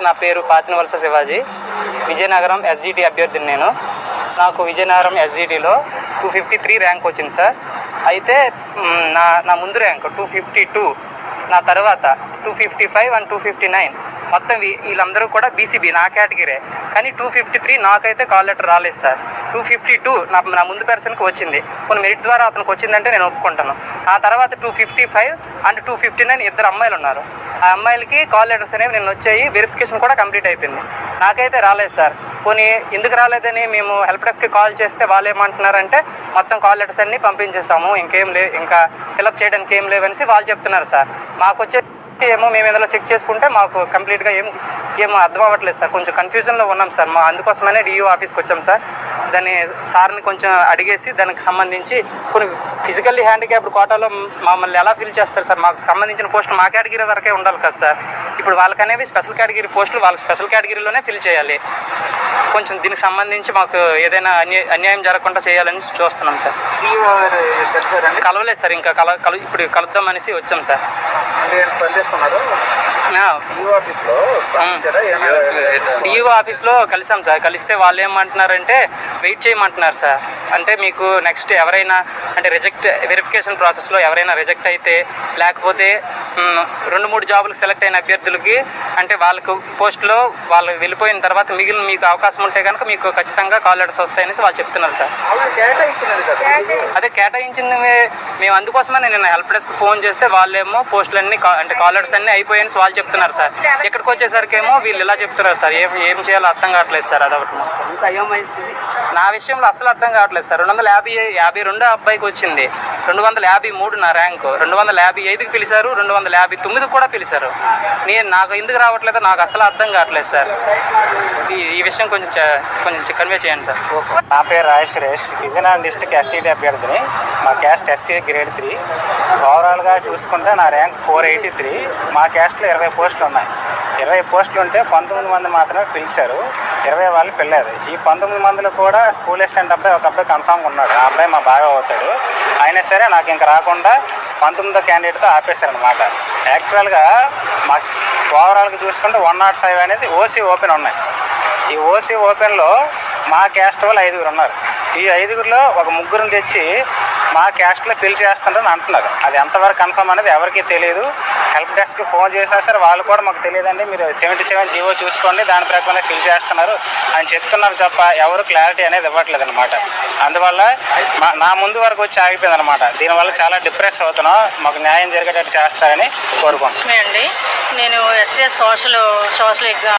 నా పేరు పాతినవలస శివాజీ. విజయనగరం ఎస్జిటి అభ్యర్థిని నేను. నాకు విజయనగరం ఎస్జిటిలో 253 ర్యాంక్ వచ్చింది సార్. అయితే నా ముందు ర్యాంక్ 252, నా తర్వాత 255 అండ్ 259. మొత్తం వీళ్ళందరూ కూడా బీసీబీ నా కేటగిరీ. కానీ 253 నాకైతే కాల్ లెటర్ రాలేదు సార్. 252 నా ముందు పర్సన్కి వచ్చింది. కొన్ని మెరిట్ ద్వారా అతనికి వచ్చిందంటే నేను ఒప్పుకుంటాను. ఆ తర్వాత 255 అండ్ 259 ఇద్దరు అమ్మాయిలు ఉన్నారు. ఆ అమ్మాయిలకి కాల్ లెటర్స్ అనేవి నేను వచ్చాయి. వెరిఫికేషన్ కూడా కంప్లీట్ అయిపోయింది. నాకైతే రాలేదు సార్. పోనీ ఎందుకు రాలేదని మేము హెల్ప్ డెస్క్కి కాల్ చేస్తే వాళ్ళు ఏమంటున్నారంటే మొత్తం కాల్ లెటర్స్ అన్నీ పంపించేస్తాము, ఇంకా ఫిలప్ చేయడానికి ఏం లేవనేసి వాళ్ళు చెప్తున్నారు సార్. మాకు వచ్చే ఏమో మేము ఇందులో చెక్ చేసుకుంటే మాకు కంప్లీట్గా ఏం అర్థం అవ్వట్లేదు సార్. కొంచెం కన్ఫ్యూజన్లో ఉన్నాం సార్. అందుకోసమనే డిఓ ఆఫీస్కి వచ్చాం సార్. దాన్ని సార్ని కొంచెం అడిగేసి దానికి సంబంధించి కొన్ని ఫిజికల్లీ హ్యాండిక్యాప్డ్ కోటాలో మమ్మల్ని ఎలా ఫిల్ చేస్తారు సార్? మాకు సంబంధించిన పోస్టులు మా కేటగిరీ వరకే ఉండాలి కదా సార్. ఇప్పుడు వాళ్ళకనేవి స్పెషల్ కేటగిరీ పోస్టులు వాళ్ళకి స్పెషల్ కేటగిరీలోనే ఫిల్ చేయాలి. కొంచెం దీనికి సంబంధించి మాకు ఏదైనా అన్యాయం జరగకుండా చేయాలని చూస్తున్నాం సార్. కలవలేదు సార్, ఇంకా ఇప్పుడు కలుద్దామనేసి వచ్చాం సార్. డిఓ ఆఫీస్లో కలిసాం సార్. కలిస్తే వాళ్ళు ఏమంటున్నారంటే వెయిట్ చేయమంటున్నారు సార్. అంటే మీకు నెక్స్ట్ ఎవరైనా అంటే వెరిఫికేషన్ ప్రాసెస్లో ఎవరైనా రిజెక్ట్ అయితే, లేకపోతే 2-3 జాబులకు సెలెక్ట్ అయిన అభ్యర్థులకి అంటే వాళ్ళకు పోస్టులో వాళ్ళు వెళ్ళిపోయిన తర్వాత మిగిలిన మీకు అవకాశం ఉంటే కనుక మీకు ఖచ్చితంగా కాల్ లెటర్స్ వస్తాయనేసి వాళ్ళు చెప్తున్నారు సార్. అదే కేటాయించింది మేము. అందుకోసమే నేను హెల్ప్ డెస్క్ ఫోన్ చేస్తే వాళ్ళేమో పోస్టులన్నీ అంటే కాల్ లెటర్స్ అన్నీ అయిపోయాయని వాళ్ళు చెప్తున్నారు సార్. ఇక్కడికి వచ్చేసరికి ఏమో వీళ్ళు ఇలా చెప్తున్నారు సార్. ఏం చేయాలో అర్థం కావట్లేదు సార్. అదొకటి నా విషయంలో అసలు అర్థం కావట్లేదు సార్. 252 అబ్బాయికి వచ్చింది, 253 నా ర్యాంకు. 255కి పిలిచారు, 259 కూడా పిలిచారు. నాకు ఎందుకు రావట్లేదో నాకు అసలు అర్థం కావట్లేదు సార్. ఈ విషయం కొంచెం కన్వే చేయండి సార్. నా పేరు రాయ్ సురేష్, విజయనగరం డిస్ట్రిక్ట్ ఎస్సీటీ అభ్యర్థిని. మా క్యాస్ట్ ఎస్సీ గ్రేడ్ 3. ఓవరాల్గా చూసుకుంటే నా ర్యాంక్ 483. మా క్యాస్ట్లో 20 పోస్టులు ఉన్నాయి. 20 పోస్టులు ఉంటే 19 మంది మాత్రమే పిలిచారు, 20 వాళ్ళు పిల్లలేదు. ఈ 19 మందిలో కూడా స్కూల్ అసిస్టెంట్ అబ్బాయి ఒక అబ్బాయి కన్ఫామ్గా ఉన్నాడు. ఆ అబ్బాయి మా బాగా అవుతాడు. అయినా సరే నాకు ఇంకా రాకుండా 19వ క్యాండిడేట్తో ఆపేశారనమాట. యాక్చువల్గా మా ఓవరాల్గా చూసుకుంటే 105 అనేది ఓసీ ఓపెన్ ఉన్నాయి. ఈ ఓసీ ఓపెన్లో మా క్యాస్ట్ వాళ్ళు 5 ఉన్నారు. ఈ 5లో ఒక 3 తెచ్చి మా క్యాస్ట్లో ఫిల్ చేస్తుంటారని అంటున్నారు. అది ఎంతవరకు కన్ఫర్మ్ అనేది ఎవరికీ తెలియదు. హెల్ప్ డెస్క్కి ఫోన్ చేసినా సరే వాళ్ళు కూడా మాకు తెలియదండి, మీరు 77 జీవో చూసుకోండి, దాని ప్రకారం ఫిల్ చేస్తున్నారు అని చెప్తున్నారు తప్ప ఎవరు క్లారిటీ అనేది ఇవ్వట్లేదు అనమాట. అందువల్ల నా ముందు వరకు వచ్చి ఆగిపోయింది అనమాట. దీనివల్ల చాలా డిప్రెస్ అవుతున్నాం. మాకు న్యాయం జరిగేటట్టు చేస్తారని కోరుకుంటున్నాను. నేను ఎస్ఎస్ సోషల్ ఎగ్జామ్